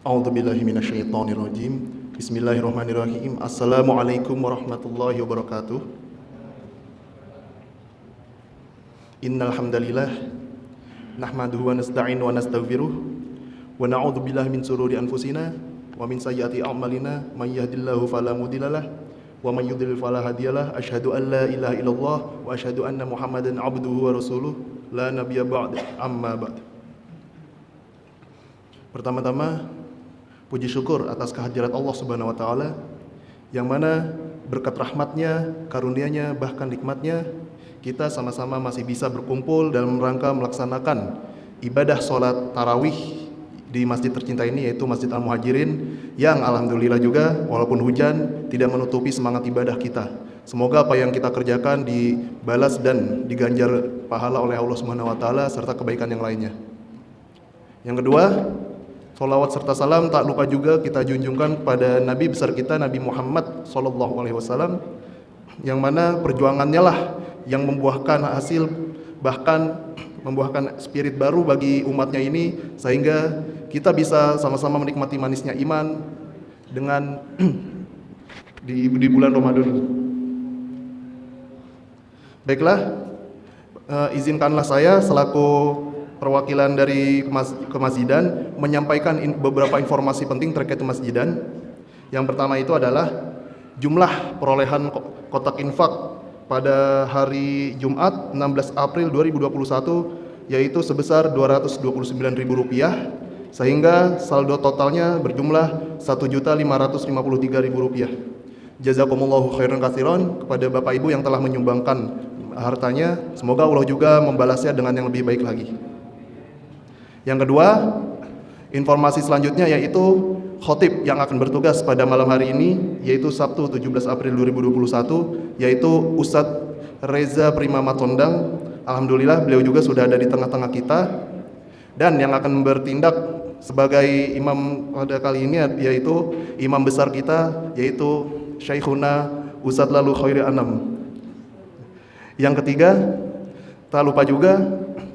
A'udzubillahi minasyaitonirrajim. Bismillahirrahmanirrahim. Assalamualaikum warahmatullahi wabarakatuh. Innal hamdalillah nahmaduhu wa nasta'inu wa nastaghfiruh wa na'udzu billahi min shururi anfusina wa min sayyiati a'malina may yahdihillahu fala mudhillalah wa may yudhlil fala hadiyalah. Asyhadu an la ilaha illallah wa asyhadu anna Muhammadan 'abduhu wa rasuluh la nabiyya ba'd. Amma ba'd. Pertama-tama puji syukur atas kehadirat Allah Subhanahu wa taala yang mana berkat rahmatnya, karunia-Nya, bahkan nikmatnya kita sama-sama masih bisa berkumpul dalam rangka melaksanakan ibadah sholat tarawih di masjid tercinta ini, yaitu Masjid Al-Muhajirin, yang alhamdulillah juga walaupun hujan tidak menutupi semangat ibadah kita. Semoga apa yang kita kerjakan dibalas dan diganjar pahala oleh Allah Subhanahu wa taala serta kebaikan yang lainnya. Yang kedua, sholawat serta salam tak lupa juga kita junjungkan pada Nabi besar kita, Nabi Muhammad SAW, yang mana perjuangannya lah yang membuahkan hasil, bahkan membuahkan spirit baru bagi umatnya ini, sehingga kita bisa sama-sama menikmati manisnya iman dengan di bulan Ramadan ini. Baiklah, izinkanlah saya selaku perwakilan dari kemasjidan menyampaikan beberapa informasi penting terkait kemasjidan. Yang pertama itu adalah jumlah perolehan kotak infak pada hari Jumat 16 April 2021 yaitu sebesar Rp229.000, sehingga saldo totalnya berjumlah Rp1.553.000. Jazakumullahu khairan katsiran kepada Bapak Ibu yang telah menyumbangkan hartanya. Semoga Allah juga membalasnya dengan yang lebih baik lagi. Yang kedua, informasi selanjutnya yaitu khotib yang akan bertugas pada malam hari ini, yaitu Sabtu 17 April 2021, yaitu Ustadz Reza Primamatondang. Alhamdulillah beliau juga sudah ada di tengah-tengah kita, dan yang akan bertindak sebagai imam pada kali ini yaitu imam besar kita, yaitu Syekhuna Ustadz Lalu Khairi Anam. Yang ketiga, tak lupa juga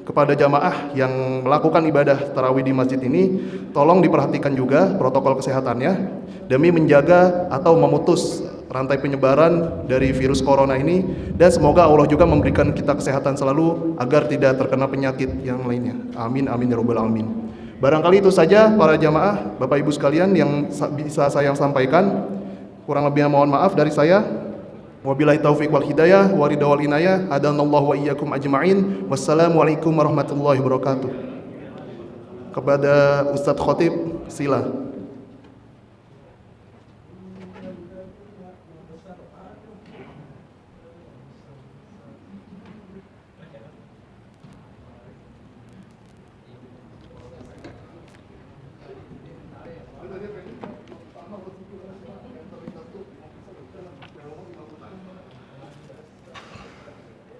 kepada jamaah yang melakukan ibadah tarawih di masjid ini, tolong diperhatikan juga protokol kesehatannya demi menjaga atau memutus rantai penyebaran dari virus corona ini, dan semoga Allah juga memberikan kita kesehatan selalu agar tidak terkena penyakit yang lainnya. Amin amin ya rabbal alamin. Barangkali itu saja para jamaah, Bapak Ibu sekalian, yang bisa saya sampaikan. Kurang lebihnya mohon maaf dari saya. Wabillahi taufiq wal hidayah wa ridha wal inayah. Hadanallahu wa iyyakum ajma'in. Wassalamualaikum warahmatullahi wabarakatuh. Kepada Ustadz Khotib, sila.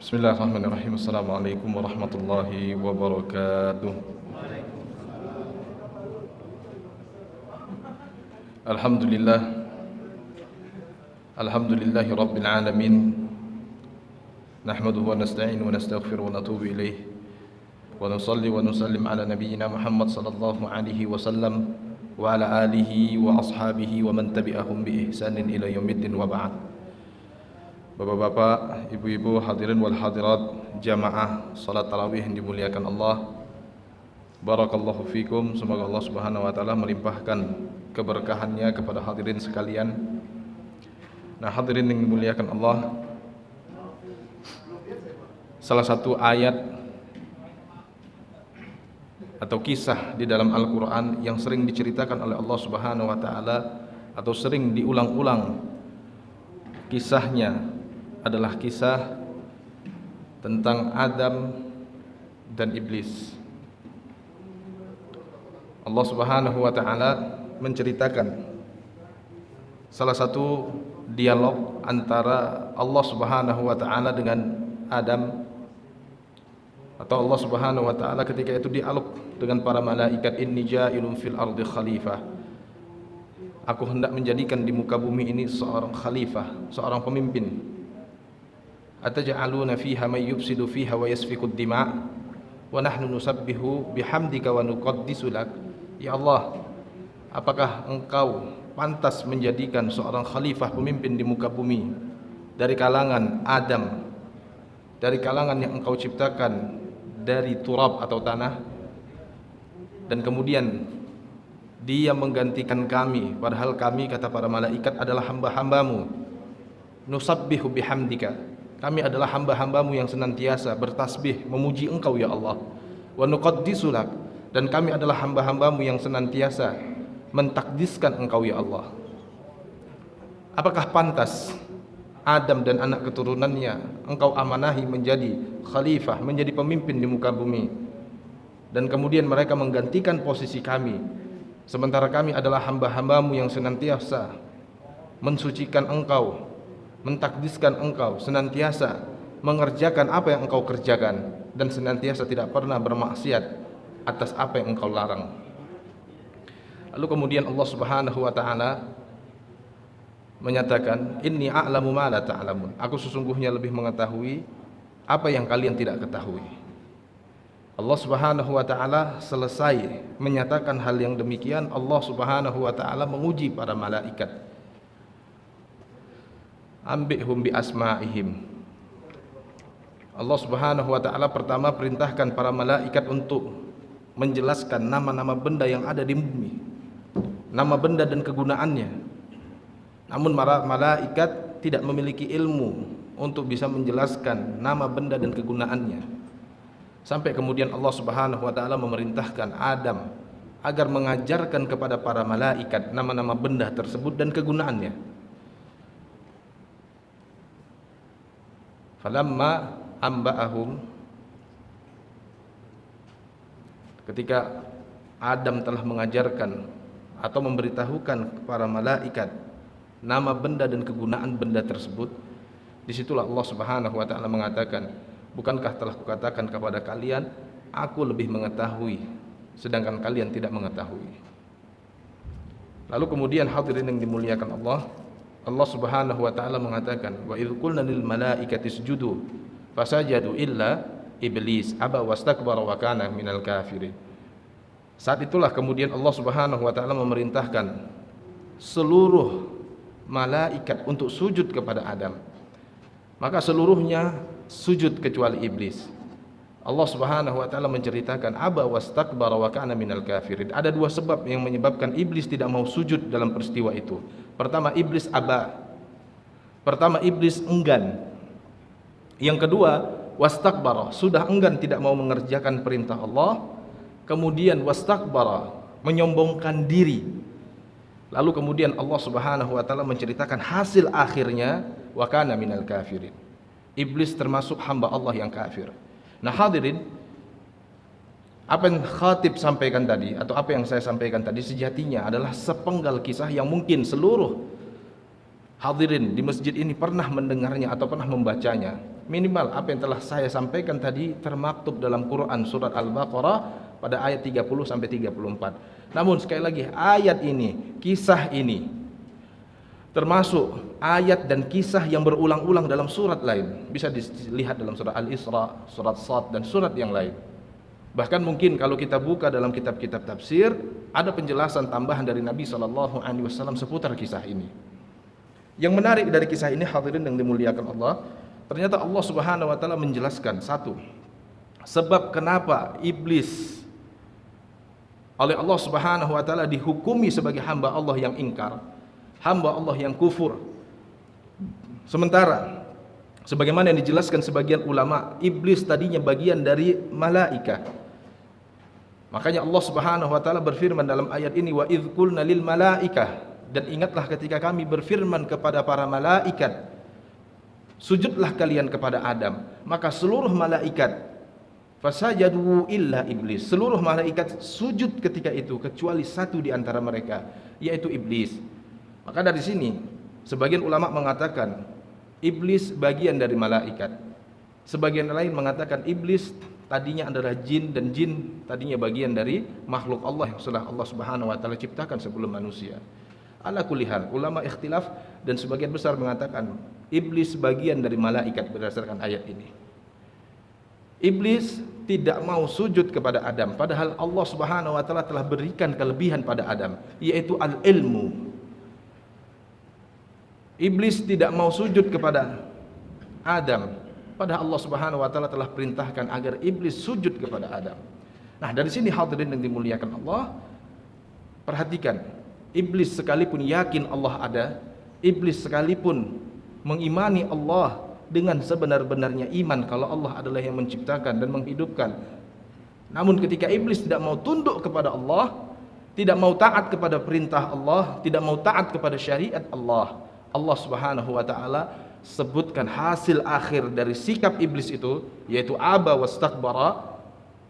Bismillahirrahmanirrahim. Assalamualaikum warahmatullahi wabarakatuh. Alhamdulillahi rabbil alamin. Nahmaduhu wa nasta'inu wa nastaghfiruhu wa natubu ilayh. Wa nusalli wa nusallim ala nabiyyina Muhammad sallallahu alaihi wasallam wa ala alihi wa ashabihi wa man tabi'ahum bi ihsanin ila yaumiddin wa ba'd. Bapak-bapak, ibu-ibu, hadirin wal hadirat, jamaah salat tarawih yang dimuliakan Allah, barakallahu fikum. Semoga Allah Subhanahu wa taala melimpahkan keberkahannya kepada hadirin sekalian. Nah, hadirin yang dimuliakan Allah, salah satu ayat atau kisah di dalam Al-Qur'an yang sering diceritakan oleh Allah Subhanahu wa taala atau sering diulang-ulang kisahnya adalah kisah tentang Adam dan Iblis. Allah Subhanahu wa taala menceritakan salah satu dialog antara Allah Subhanahu wa taala dengan Adam, atau Allah Subhanahu wa taala ketika itu dialog dengan para malaikat, inni ja'ilun fil ardi khalifah. Aku hendak menjadikan di muka bumi ini seorang khalifah, seorang pemimpin. Ataj'aluna fiha may yufsidu fiha wa yasfikud dima' wa nahnu nusabbihu bihamdika wa nuqaddisu lak. Ya Allah, apakah engkau pantas menjadikan seorang khalifah pemimpin di muka bumi dari kalangan Adam, dari kalangan yang engkau ciptakan dari turab atau tanah, dan kemudian dia menggantikan kami, padahal kami, kata para malaikat, adalah hamba-hambamu. Nusabbihu bihamdika, kami adalah hamba-hambamu yang senantiasa bertasbih memuji engkau ya Allah. Wa nuqaddisu lak, dan kami adalah hamba-hambamu yang senantiasa mentakdiskan engkau ya Allah. Apakah pantas Adam dan anak keturunannya engkau amanahi menjadi khalifah, menjadi pemimpin di muka bumi, dan kemudian mereka menggantikan posisi kami, sementara kami adalah hamba-hambamu yang senantiasa mensucikan engkau, mentakdiskan engkau, senantiasa mengerjakan apa yang engkau kerjakan, dan senantiasa tidak pernah bermaksiat atas apa yang engkau larang. Lalu kemudian Allah Subhanahu wa taala menyatakan, inni a'lamu ma la ta'lamun, aku sesungguhnya lebih mengetahui apa yang kalian tidak ketahui. Allah Subhanahu wa taala selesai menyatakan hal yang demikian, Allah Subhanahu wa taala menguji para malaikat. Ambihum bi asma'ihim. Allah Subhanahu wa taala pertama perintahkan para malaikat untuk menjelaskan nama-nama benda yang ada di bumi, nama benda dan kegunaannya. Namun para malaikat tidak memiliki ilmu untuk bisa menjelaskan nama benda dan kegunaannya. Sampai kemudian Allah Subhanahu wa taala memerintahkan Adam agar mengajarkan kepada para malaikat nama-nama benda tersebut dan kegunaannya. Falamma amba'ahum, ketika Adam telah mengajarkan atau memberitahukan para malaikat nama benda dan kegunaan benda tersebut, disitulah Allah Subhanahu wa taala mengatakan, bukankah telah kukatakan kepada kalian, aku lebih mengetahui sedangkan kalian tidak mengetahui. Lalu kemudian hadirin yang dimuliakan Allah, Allah Subhanahu wa taala mengatakan, wa idz qulna lil malaikati isjudu fasajadu illa iblis aba wastakbara wa kana minal kafirin. Saat itulah kemudian Allah Subhanahu wa taala memerintahkan seluruh malaikat untuk sujud kepada Adam. Maka seluruhnya sujud kecuali iblis. Allah Subhanahu wa taala menceritakan aba wastakbara wa kana minal kafirin. Ada dua sebab yang menyebabkan iblis tidak mau sujud dalam peristiwa itu. Pertama, iblis aba. Pertama, iblis enggan. Yang kedua, wastakbara, sudah enggan tidak mau mengerjakan perintah Allah. Kemudian wastakbara, menyombongkan diri. Lalu kemudian Allah Subhanahu wa taala menceritakan hasil akhirnya, wa kana minal kafirin. Iblis termasuk hamba Allah yang kafir. Nah hadirin, apa yang khatib sampaikan tadi atau apa yang saya sampaikan tadi sejatinya adalah sepenggal kisah yang mungkin seluruh hadirin di masjid ini pernah mendengarnya atau pernah membacanya. Minimal apa yang telah saya sampaikan tadi termaktub dalam Quran surat Al-Baqarah pada ayat 30 sampai 34. Namun sekali lagi, ayat ini, kisah ini termasuk ayat dan kisah yang berulang-ulang dalam surat lain. Bisa dilihat dalam surat Al-Isra, surat Sad, dan surat yang lain. Bahkan mungkin kalau kita buka dalam kitab-kitab tafsir, ada penjelasan tambahan dari Nabi SAW seputar kisah ini. Yang menarik dari kisah ini hadirin yang dimuliakan Allah, ternyata Allah Subhanahu wa taala menjelaskan satu sebab kenapa iblis oleh Allah Subhanahu wa taala dihukumi sebagai hamba Allah yang ingkar, hamba Allah yang kufur. Sementara sebagaimana yang dijelaskan sebagian ulama, iblis tadinya bagian dari malaikat. Makanya Allah Subhanahu wa taala berfirman dalam ayat ini, wa idz qulna lil malaikah, dan ingatlah ketika kami berfirman kepada para malaikat, sujudlah kalian kepada Adam. Maka seluruh malaikat fasajadu illa iblis, seluruh malaikat sujud ketika itu kecuali satu di antara mereka, yaitu iblis. Maka dari sini sebagian ulama mengatakan iblis bagian dari malaikat. Sebagian lain mengatakan iblis tadinya adalah jin, dan jin tadinya bagian dari makhluk Allah yang sudah Allah Subhanahu wa taala ciptakan sebelum manusia. Ala kulli hal, ulama ikhtilaf dan sebagian besar mengatakan iblis bagian dari malaikat berdasarkan ayat ini. Iblis tidak mau sujud kepada Adam, padahal Allah Subhanahu wa taala telah berikan kelebihan pada Adam, yaitu al-ilmu. Iblis tidak mau sujud kepada Adam, padahal Allah Subhanahu wa taala telah perintahkan agar iblis sujud kepada Adam. Nah, dari sini hadirin yang dimuliakan Allah, perhatikan, iblis sekalipun yakin Allah ada, iblis sekalipun mengimani Allah dengan sebenar-benarnya iman kalau Allah adalah yang menciptakan dan menghidupkan, namun ketika iblis tidak mau tunduk kepada Allah, tidak mau taat kepada perintah Allah, tidak mau taat kepada syariat Allah, Allah Subhanahu wa taala sebutkan hasil akhir dari sikap iblis itu, yaitu aba wastakbara,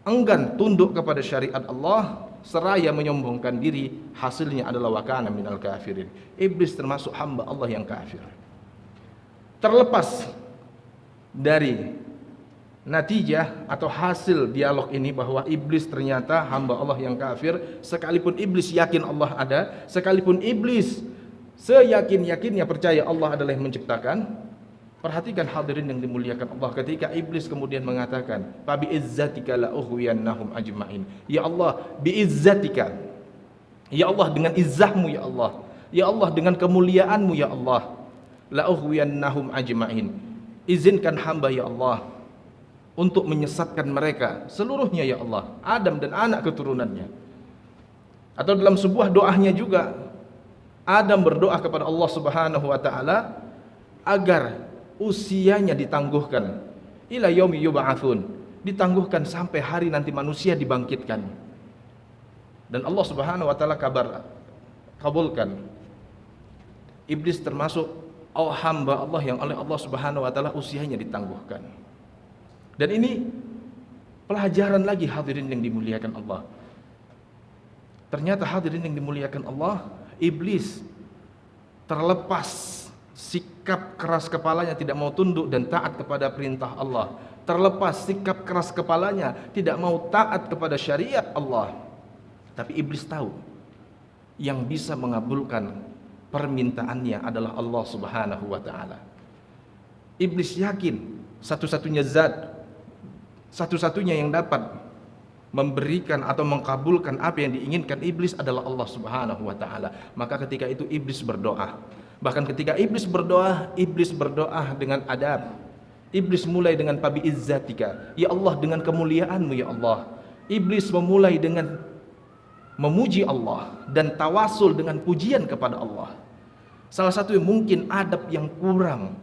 enggan tunduk kepada syariat Allah seraya menyombongkan diri, hasilnya adalah wa kana minal kafirin. Iblis termasuk hamba Allah yang kafir. Terlepas dari natijah atau hasil dialog ini bahwa iblis ternyata hamba Allah yang kafir, sekalipun iblis yakin Allah ada, sekalipun iblis seyakin-yakinnya percaya Allah adalah yang menciptakan, perhatikan hadirin yang dimuliakan Allah, ketika iblis kemudian mengatakan, "Fa bi izzatika la ughwiyannahum ajma'in." Ya Allah, bi izzatika. Ya Allah, dengan izzahmu ya Allah. Ya Allah, dengan kemuliaanmu ya Allah. La ughwiyannahum ajma'in. Izinkan hamba ya Allah untuk menyesatkan mereka seluruhnya ya Allah, Adam dan anak keturunannya. Atau dalam sebuah doanya juga, Adam berdoa kepada Allah Subhanahu wa taala agar usianya ditangguhkan ila yaumi yub'atsun, ditangguhkan sampai hari nanti manusia dibangkitkan. Dan Allah Subhanahu wa taala kabulkan. Iblis termasuk hamba Allah yang oleh Allah Subhanahu wa taala usianya ditangguhkan. Dan ini pelajaran lagi hadirin yang dimuliakan Allah. Ternyata hadirin yang dimuliakan Allah, iblis terlepas sikap keras kepalanya tidak mau tunduk dan taat kepada perintah Allah, terlepas sikap keras kepalanya tidak mau taat kepada syariat Allah, tapi iblis tahu yang bisa mengabulkan permintaannya adalah Allah Subhanahu wa taala. Iblis yakin satu-satunya zat, satu-satunya yang dapat memberikan atau mengabulkan apa yang diinginkan iblis adalah Allah Subhanahu wa taala. Maka ketika itu iblis berdoa. Bahkan ketika iblis berdoa dengan adab. Iblis mulai dengan fabi izzatika, ya Allah, dengan kemuliaanmu ya Allah. Iblis memulai dengan memuji Allah dan tawasul dengan pujian kepada Allah. Salah satu yang mungkin adab yang kurang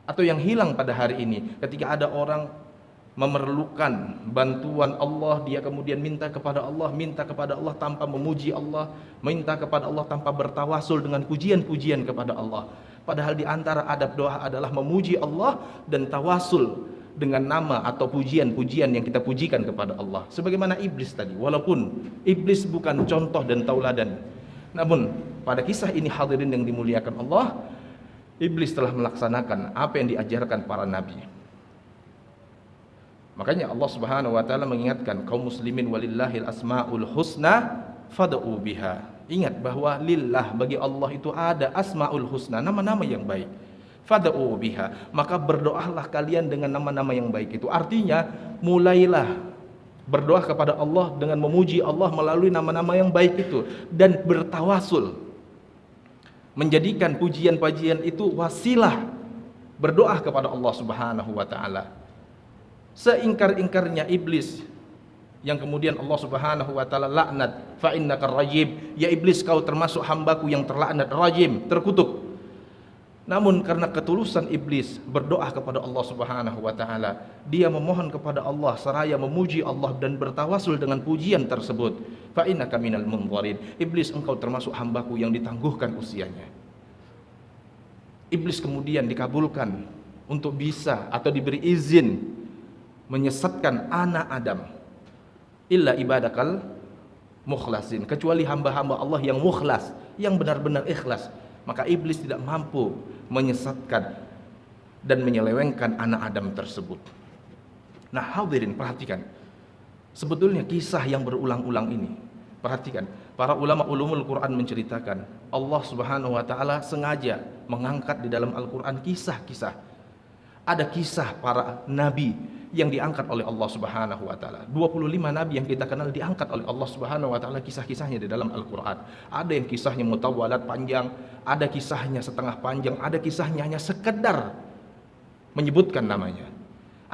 atau yang hilang pada hari ini, ketika ada orang memerlukan bantuan Allah, dia kemudian minta kepada Allah tanpa memuji Allah, minta kepada Allah tanpa bertawasul dengan pujian-pujian kepada Allah. Padahal di antara adab doa adalah memuji Allah dan tawasul dengan nama atau pujian-pujian yang kita pujikan kepada Allah. Sebagaimana iblis tadi, walaupun iblis bukan contoh dan tauladan, namun pada kisah ini hadirin yang dimuliakan Allah, iblis telah melaksanakan apa yang diajarkan para nabi. Makanya Allah Subhanahu wa taala mengingatkan kaum muslimin, walillahil asmaul husna fad'u biha. Ingat bahwa lillah, bagi Allah itu ada asmaul husna, nama-nama yang baik. Fad'u biha, maka berdoalah kalian dengan nama-nama yang baik itu. Artinya mulailah berdoa kepada Allah dengan memuji Allah melalui nama-nama yang baik itu, dan bertawasul, menjadikan pujian-pujian itu wasilah berdoa kepada Allah Subhanahu wa taala. Seingkar-ingkarnya iblis yang kemudian Allah Subhanahu wa taala laknat, fa innaka rajim, ya iblis kau termasuk hambaku yang terlaknat, rajim, terkutuk. Namun karena ketulusan iblis berdoa kepada Allah Subhanahu wa taala, dia memohon kepada Allah seraya memuji Allah dan bertawasul dengan pujian tersebut. Fa innaka minal munzarin, iblis engkau termasuk hambaku yang ditangguhkan usianya. Iblis kemudian dikabulkan untuk bisa atau diberi izin menyesatkan anak Adam. Illa ibadakal mukhlasin, kecuali hamba-hamba Allah yang mukhlas, yang benar-benar ikhlas. Maka iblis tidak mampu menyesatkan dan menyelewengkan anak Adam tersebut. Nah hadirin perhatikan, sebetulnya kisah yang berulang-ulang ini, perhatikan, para ulama ulumul Quran menceritakan Allah Subhanahu wa taala sengaja mengangkat di dalam Al-Quran kisah-kisah. Ada kisah para nabi yang diangkat oleh Allah Subhanahu wa taala. 25 nabi yang kita kenal diangkat oleh Allah Subhanahu wa taala kisah-kisahnya di dalam Al-Qur'an. Ada yang kisahnya mutawalat panjang, ada kisahnya setengah panjang, ada kisahnya hanya sekedar menyebutkan namanya.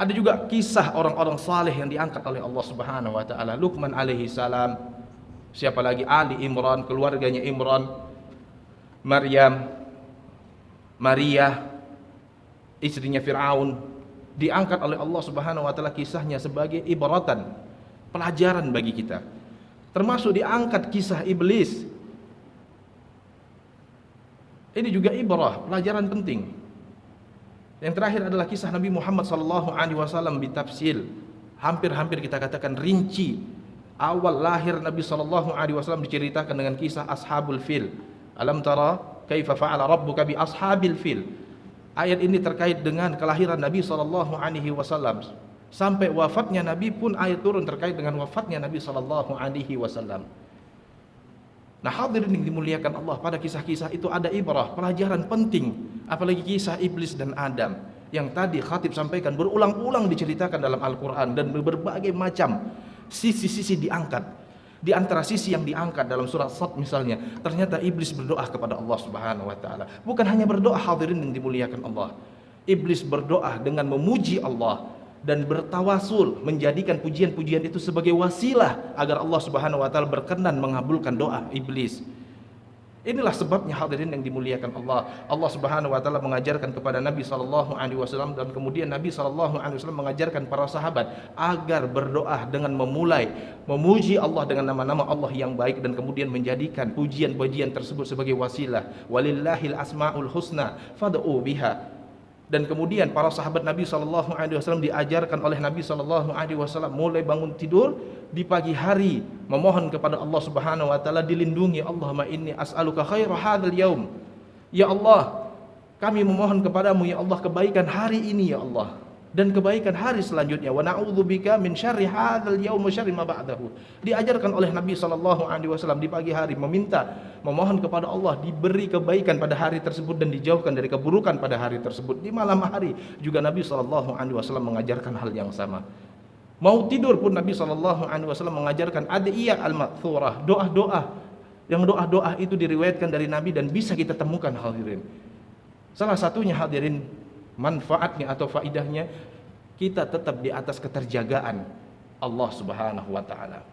Ada juga kisah orang-orang saleh yang diangkat oleh Allah Subhanahu wa taala. Luqman alaihi salam, siapa lagi? Ali Imran, keluarganya Imran, Maryam, Maria, istrinya Fir'aun, diangkat oleh Allah Subhanahu wa taala kisahnya sebagai ibaratan, pelajaran bagi kita. Termasuk diangkat kisah iblis. Ini juga ibrah, pelajaran penting. Yang terakhir adalah kisah Nabi Muhammad sallallahu alaihi wasallam bitafsil. Hampir-hampir kita katakan rinci. Awal lahir Nabi sallallahu alaihi wasallam diceritakan dengan kisah Ashabul Fil. Alam tara kaifa fa'ala rabbuka bi ashabil fil. Ayat ini terkait dengan kelahiran Nabi sallallahu alaihi wasallam. Sampai wafatnya Nabi pun ayat turun terkait dengan wafatnya Nabi sallallahu alaihi wasallam. Nah, hadirin yang dimuliakan Allah, pada kisah-kisah itu ada ibrah, pelajaran penting. Apalagi kisah iblis dan Adam yang tadi khatib sampaikan berulang-ulang diceritakan dalam Al-Quran, dan berbagai macam sisi-sisi diangkat. Di antara sisi yang diangkat dalam surat Sad misalnya, ternyata iblis berdoa kepada Allah Subhanahu wa taala. Bukan hanya berdoa, hadirin yang dimuliakan Allah. Iblis berdoa dengan memuji Allah dan bertawasul, menjadikan pujian-pujian itu sebagai wasilah agar Allah Subhanahu wa taala berkenan mengabulkan doa iblis. Inilah sebabnya hadirin yang dimuliakan Allah. Allah Subhanahu wa taala mengajarkan kepada Nabi sallallahu alaihi wasallam, dan kemudian Nabi sallallahu alaihi wasallam mengajarkan para sahabat agar berdoa dengan memulai memuji Allah dengan nama-nama Allah yang baik, dan kemudian menjadikan pujian-pujian tersebut sebagai wasilah. Walillahil asmaul husna fad'u biha. Dan kemudian para sahabat Nabi sallallahu alaihi wasallam diajarkan oleh Nabi sallallahu alaihi wasallam mulai bangun tidur di pagi hari memohon kepada Allah Subhanahu wa taala dilindungi. Allahumma inni as'aluka khaira hadzal yaum. Ya Allah, kami memohon kepadamu ya Allah kebaikan hari ini ya Allah, dan kebaikan hari selanjutnya. Wa na'udzubika min syarri hadzal yaum wa syarri ma ba'dahu. Diajarkan oleh Nabi sallallahu alaihi wasallam di pagi hari memohon kepada Allah diberi kebaikan pada hari tersebut dan dijauhkan dari keburukan pada hari tersebut. Di malam hari juga Nabi sallallahu alaihi wasallam mengajarkan hal yang sama. Mau tidur pun Nabi sallallahu alaihi wasallam mengajarkan adiyah al-ma'thurah, doa-doa yang doa-doa itu diriwayatkan dari Nabi dan bisa kita temukan hadirin. Salah satunya hadirin, manfaatnya atau faidahnya, kita tetap di atas keterjagaan Allah Subhanahu wa taala.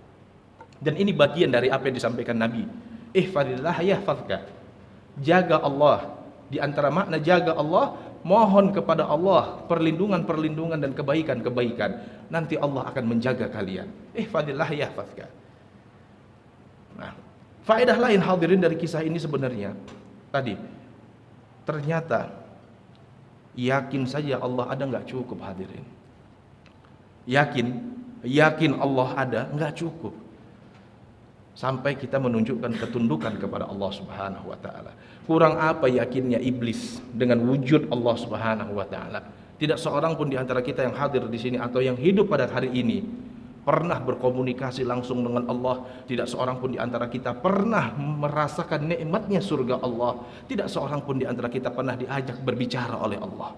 Dan ini bagian dari apa yang disampaikan Nabi. Ihfazillah yahfazka. Jaga Allah. Di antara makna jaga Allah, mohon kepada Allah perlindungan-perlindungan dan kebaikan-kebaikan. Nanti Allah akan menjaga kalian. Ihfazillah yahfazka. Nah, faedah lain hadirin dari kisah ini sebenarnya tadi, ternyata yakin saja Allah ada nggak cukup hadirin. Yakin Allah ada nggak cukup. Sampai kita menunjukkan ketundukan kepada Allah Subhanahu wa taala. Kurang apa yakinnya iblis dengan wujud Allah Subhanahu wa taala? Tidak seorang pun di antara kita yang hadir di sini atau yang hidup pada hari ini pernah berkomunikasi langsung dengan Allah. Tidak seorang pun di antara kita pernah merasakan nikmatnya surga Allah. Tidak seorang pun di antara kita pernah diajak berbicara oleh Allah.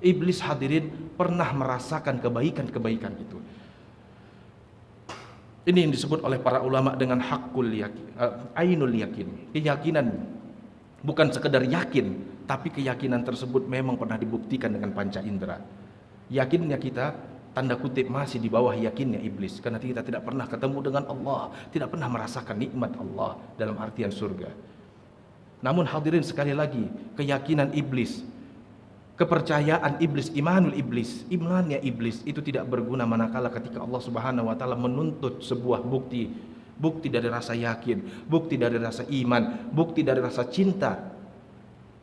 Iblis hadirin pernah merasakan kebaikan-kebaikan itu. Ini yang disebut oleh para ulama dengan hakul yakin, ainul yakin. Keyakinan, bukan sekedar yakin, tapi keyakinan tersebut memang pernah dibuktikan dengan panca indera. Yakinnya kita tanda kutip masih di bawah yakinnya iblis, karena kita tidak pernah ketemu dengan Allah, tidak pernah merasakan nikmat Allah dalam artian surga. Namun hadirin sekali lagi, keyakinan iblis, kepercayaan iblis, imannya iblis itu tidak berguna manakala ketika Allah Subhanahu wa taala menuntut sebuah bukti dari rasa yakin, bukti dari rasa iman, bukti dari rasa cinta.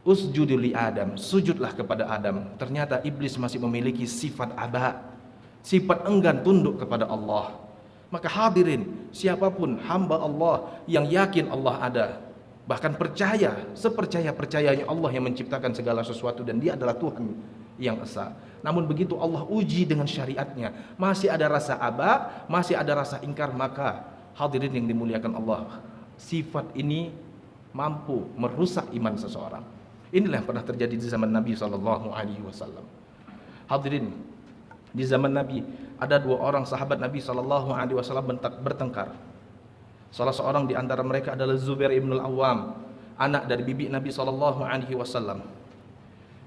Usjudu li Adam, sujudlah kepada Adam. Ternyata iblis masih memiliki sifat aba, sifat enggan tunduk kepada Allah. Maka hadirin, siapapun hamba Allah yang yakin Allah ada, bahkan percaya sepercaya-percayanya Allah yang menciptakan segala sesuatu dan dia adalah Tuhan yang esa, namun begitu Allah uji dengan syariatnya, masih ada rasa aba, masih ada rasa ingkar, maka hadirin yang dimuliakan Allah, sifat ini mampu merusak iman seseorang. Inilah yang pernah terjadi di zaman Nabi SAW. Hadirin, Di zaman Nabi ada dua orang sahabat Nabi sallallahu alaihi wasallam bertengkar. Salah seorang di antara mereka adalah Zubair ibn al-Awwam, anak dari bibi Nabi sallallahu alaihi wasallam.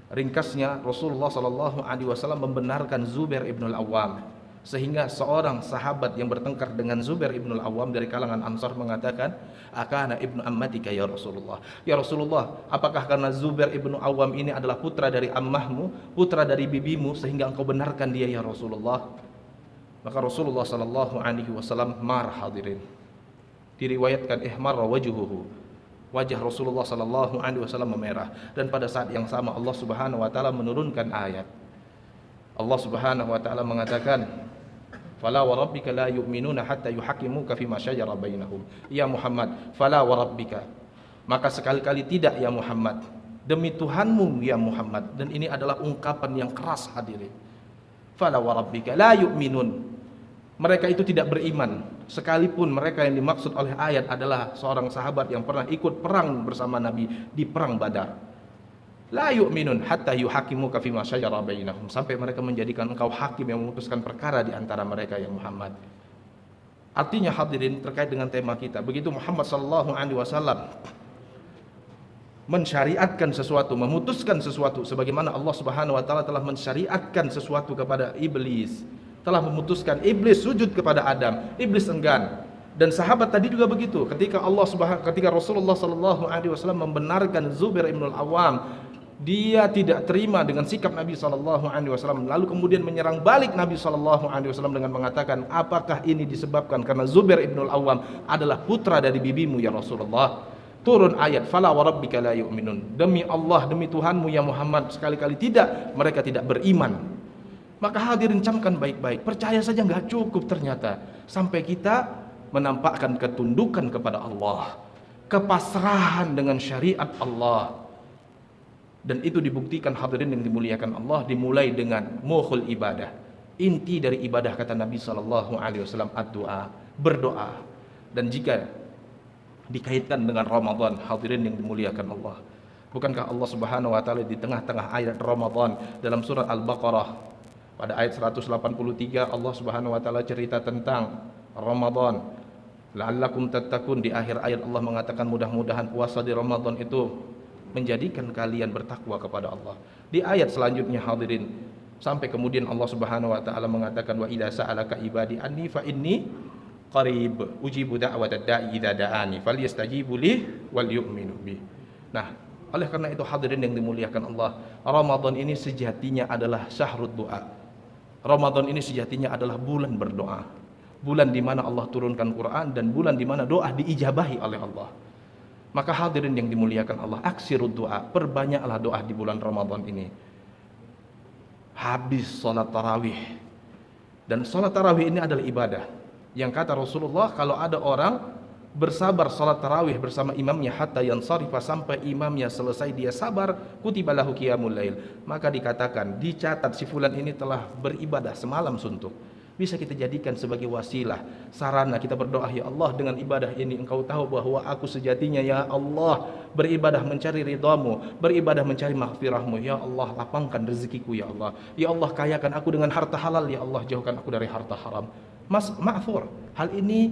Ringkasnya, Rasulullah sallallahu alaihi wasallam membenarkan Zubair ibn al-Awwam, sehingga seorang sahabat yang bertengkar dengan Zubair ibn al-Awwam dari kalangan Ansar mengatakan, "Akana ibnu ammatika ya Rasulullah." Ya Rasulullah, apakah karena Zubair ibn al-Awwam ini adalah putra dari ammahmu, putra dari bibimu, sehingga engkau benarkan dia ya Rasulullah? Maka Rasulullah sallallahu alaihi wasallam marah, hadirin. Diriwayatkan ihmarra wajhuhu, wajah Rasulullah sallallahu alaihi wasallam memerah. Dan pada saat yang sama Allah Subhanahu wa taala menurunkan ayat. Allah Subhanahu wa taala mengatakan, "Fala wa rabbika la yu'minuna hatta yuhaqqimuka fima syajara bainahum." Ya Muhammad, fala wa rabbika, maka sekali-kali tidak ya Muhammad, demi Tuhanmu ya Muhammad. Dan ini adalah ungkapan yang keras, hadirin. Fala wa rabbika la yu'minun, mereka itu tidak beriman, sekalipun mereka yang dimaksud oleh ayat adalah seorang sahabat yang pernah ikut perang bersama Nabi di perang Badar. La yu'minun hatta yuhakimuka fima syajara bainahum, sampai mereka menjadikan engkau hakim yang memutuskan perkara di antara mereka ya Muhammad. Artinya, hadirin, terkait dengan tema kita, begitu Muhammad sallallahu alaihi wasallam mensyariatkan sesuatu, memutuskan sesuatu, sebagaimana Allah Subhanahu wa taala telah mensyariatkan sesuatu kepada iblis, telah memutuskan iblis sujud kepada Adam, iblis enggan. Dan sahabat tadi juga begitu. Ketika Rasulullah sallallahu alaihi wasallam membenarkan Zubair ibn al-Awwam, dia tidak terima dengan sikap Nabi sallallahu alaihi wasallam, lalu kemudian menyerang balik Nabi sallallahu alaihi wasallam dengan mengatakan, "Apakah ini disebabkan karena Zubair ibn al-Awwam adalah putra dari bibimu ya Rasulullah?" Turun ayat, "Fala wa rabbika la yu'minun." Demi Allah, demi Tuhanmu ya Muhammad, sekali-kali tidak, mereka tidak beriman. Maka hadirin, camkan baik-baik, percaya saja nggak cukup ternyata, sampai kita menampakkan ketundukan kepada Allah, kepasrahan dengan syariat Allah. Dan itu dibuktikan, hadirin yang dimuliakan Allah, dimulai dengan mukhul ibadah. Inti dari ibadah, kata Nabi sallallahu alaihi wasallam, ad-du'a, berdoa. Dan jika dikaitkan dengan Ramadan, hadirin yang dimuliakan Allah, bukankah Allah Subhanahu wa taala di tengah-tengah ayat Ramadan dalam surat Al-Baqarah pada ayat 183, Allah Subhanahu wa taala cerita tentang Ramadan, la'allakum tattaqun. Di akhir ayat Allah mengatakan mudah-mudahan puasa di Ramadan itu menjadikan kalian bertakwa kepada Allah. Di ayat selanjutnya, hadirin, sampai kemudian Allah Subhanahu wa taala mengatakan, "Wa idza sa'alaka ibadi anni fa inni qarib ujibu da'watad da'i idza da'ani falyastajibu li wal yu'minu bi." Nah, oleh karena itu, hadirin yang dimuliakan Allah, Ramadan ini sejatinya adalah syahrud du'a. Ramadan ini sejatinya adalah bulan berdoa, bulan di mana Allah turunkan Quran, dan bulan di mana doa diijabahi oleh Allah. Maka hadirin yang dimuliakan Allah, aksirud doa, perbanyaklah doa di bulan Ramadan ini. Habis salat tarawih, dan salat tarawih ini adalah ibadah yang kata Rasulullah, kalau ada orang bersabar salat tarawih bersama imamnya hatta yansarifa, sampai imamnya selesai dia sabar, kutiba lahu qiyamul lail, maka dikatakan, dicatat si fulan ini telah beribadah semalam suntuk. Bisa kita jadikan sebagai wasilah, sarana kita berdoa, ya Allah, dengan ibadah ini Engkau tahu bahwa aku sejatinya ya Allah beribadah mencari ridhamu, beribadah mencari maghfirahmu. Ya Allah, lapangkan rezekiku ya Allah. Ya Allah, kayakan aku dengan harta halal ya Allah, jauhkan aku dari harta haram. Ma'thur. Hal ini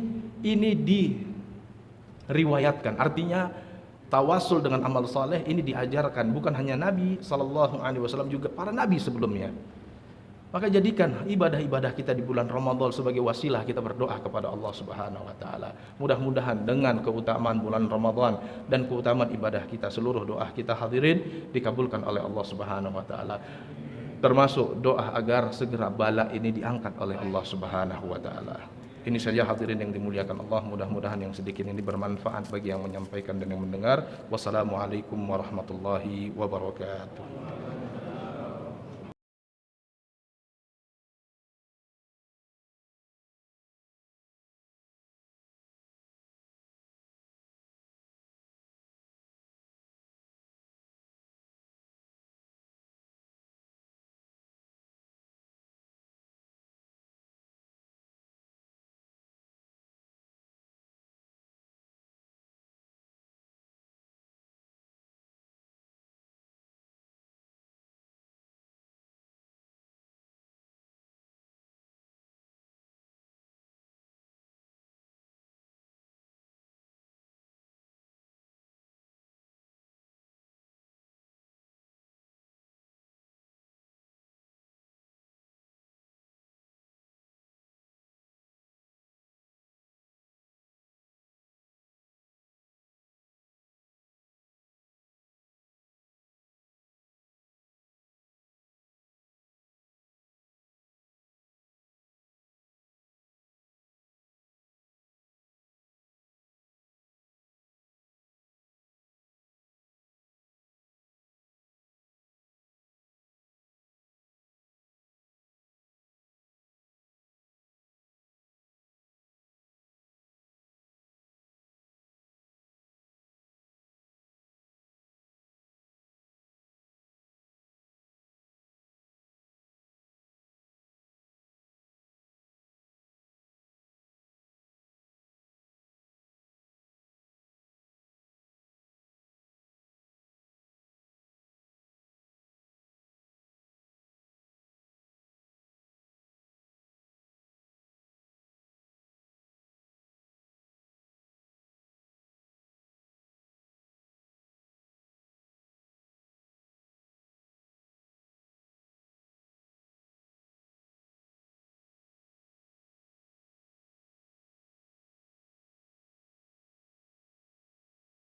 diriwayatkan. Artinya tawasul dengan amal saleh ini diajarkan bukan hanya Nabi sallallahu alaihi wasallam, juga para nabi sebelumnya. Maka jadikan ibadah-ibadah kita di bulan Ramadan sebagai wasilah kita berdoa kepada Allah Subhanahu wa taala. Mudah-mudahan dengan keutamaan bulan Ramadan dan keutamaan ibadah kita, seluruh doa kita, hadirin, dikabulkan oleh Allah Subhanahu wa taala. Termasuk doa agar segera bala ini diangkat oleh Allah Subhanahu wa taala. Ini saja, hadirin yang dimuliakan Allah, mudah-mudahan yang sedikit ini bermanfaat bagi yang menyampaikan dan yang mendengar. Wassalamualaikum warahmatullahi wabarakatuh.